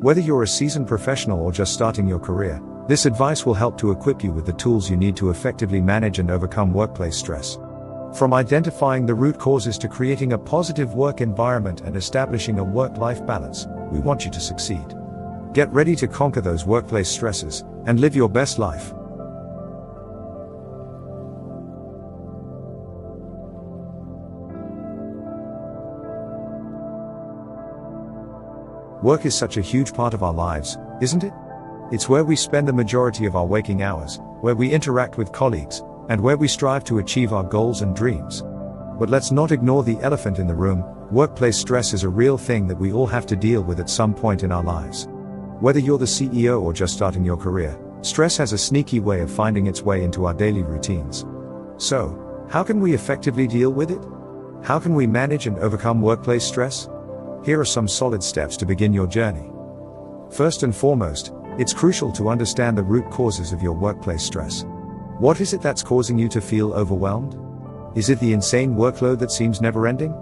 Whether you're a seasoned professional or just starting your career, this advice will help to equip you with the tools you need to effectively manage and overcome workplace stress. From identifying the root causes to creating a positive work environment and establishing a work-life balance, we want you to succeed. Get ready to conquer those workplace stresses and live your best life. Work is such a huge part of our lives, isn't it? It's where we spend the majority of our waking hours, where we interact with colleagues, and where we strive to achieve our goals and dreams. But let's not ignore the elephant in the room. Workplace stress is a real thing that we all have to deal with at some point in our lives. Whether you're the CEO or just starting your career, stress has a sneaky way of finding its way into our daily routines. So, how can we effectively deal with it? How can we manage and overcome workplace stress? Here are some solid steps to begin your journey. First and foremost, it's crucial to understand the root causes of your workplace stress. What is it that's causing you to feel overwhelmed? Is it the insane workload that seems never-ending?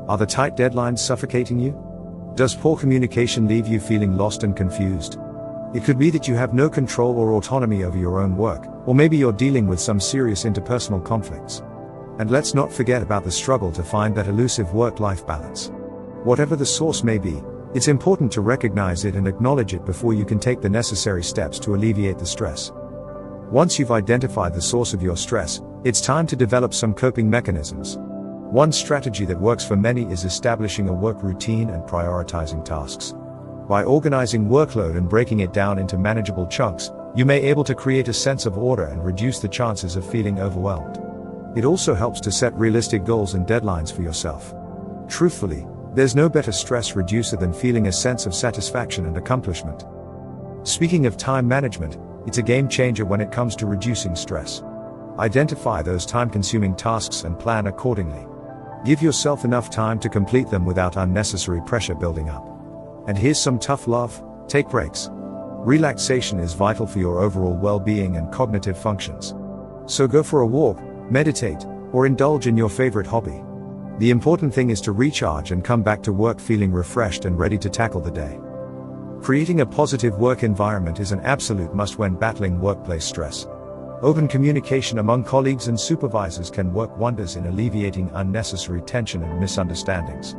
Are the tight deadlines suffocating you? Does poor communication leave you feeling lost and confused? It could be that you have no control or autonomy over your own work, or maybe you're dealing with some serious interpersonal conflicts. And let's not forget about the struggle to find that elusive work-life balance. Whatever the source may be, it's important to recognize it and acknowledge it before you can take the necessary steps to alleviate the stress. Once you've identified the source of your stress, it's time to develop some coping mechanisms. One strategy that works for many is establishing a work routine and prioritizing tasks. By organizing workload and breaking it down into manageable chunks, you may be able to create a sense of order and reduce the chances of feeling overwhelmed. It also helps to set realistic goals and deadlines for yourself. Truthfully, there's no better stress reducer than feeling a sense of satisfaction and accomplishment. Speaking of time management, it's a game changer when it comes to reducing stress. Identify those time-consuming tasks and plan accordingly. Give yourself enough time to complete them without unnecessary pressure building up. And here's some tough love: take breaks. Relaxation is vital for your overall well-being and cognitive functions. So go for a walk, meditate, or indulge in your favorite hobby. The important thing is to recharge and come back to work feeling refreshed and ready to tackle the day. Creating a positive work environment is an absolute must when battling workplace stress. Open communication among colleagues and supervisors can work wonders in alleviating unnecessary tension and misunderstandings.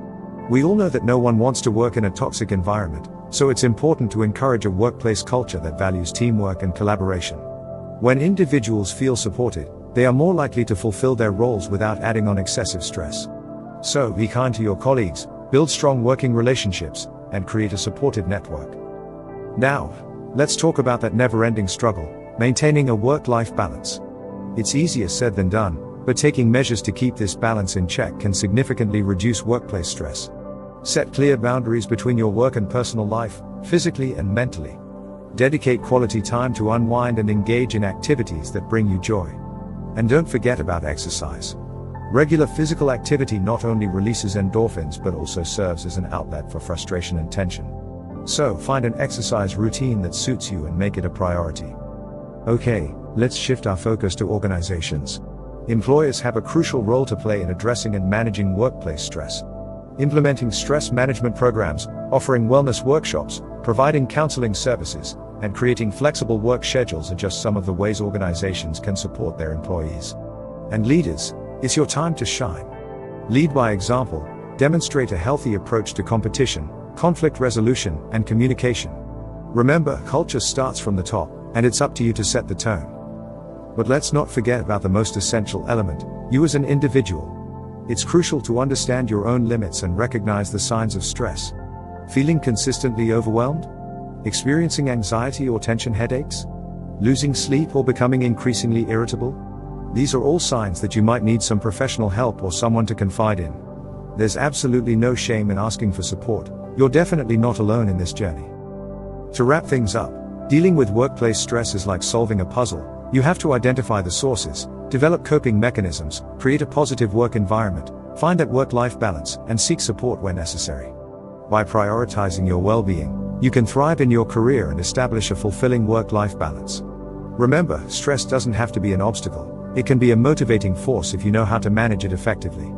We all know that no one wants to work in a toxic environment, so it's important to encourage a workplace culture that values teamwork and collaboration. When individuals feel supported, they are more likely to fulfill their roles without adding on excessive stress. So, be kind to your colleagues, build strong working relationships, and create a supportive network. Now, let's talk about that never-ending struggle: maintaining a work-life balance. It's easier said than done, but taking measures to keep this balance in check can significantly reduce workplace stress. Set clear boundaries between your work and personal life, physically and mentally. Dedicate quality time to unwind and engage in activities that bring you joy. And don't forget about exercise. Regular physical activity not only releases endorphins but also serves as an outlet for frustration and tension. So, find an exercise routine that suits you and make it a priority. Okay, let's shift our focus to organizations. Employers have a crucial role to play in addressing and managing workplace stress. Implementing stress management programs, offering wellness workshops, providing counseling services, and creating flexible work schedules are just some of the ways organizations can support their employees. And leaders, it's your time to shine. Lead by example, demonstrate a healthy approach to competition, conflict resolution, and communication. Remember, culture starts from the top, and it's up to you to set the tone. But let's not forget about the most essential element: you as an individual. It's crucial to understand your own limits and recognize the signs of stress. Feeling consistently overwhelmed? Experiencing anxiety or tension headaches? Losing sleep or becoming increasingly irritable? These are all signs that you might need some professional help or someone to confide in. There's absolutely no shame in asking for support. You're definitely not alone in this journey. To wrap things up, dealing with workplace stress is like solving a puzzle. You have to identify the sources, develop coping mechanisms, create a positive work environment, find that work-life balance, and seek support where necessary. By prioritizing your well-being, you can thrive in your career and establish a fulfilling work-life balance. Remember, stress doesn't have to be an obstacle. It can be a motivating force if you know how to manage it effectively.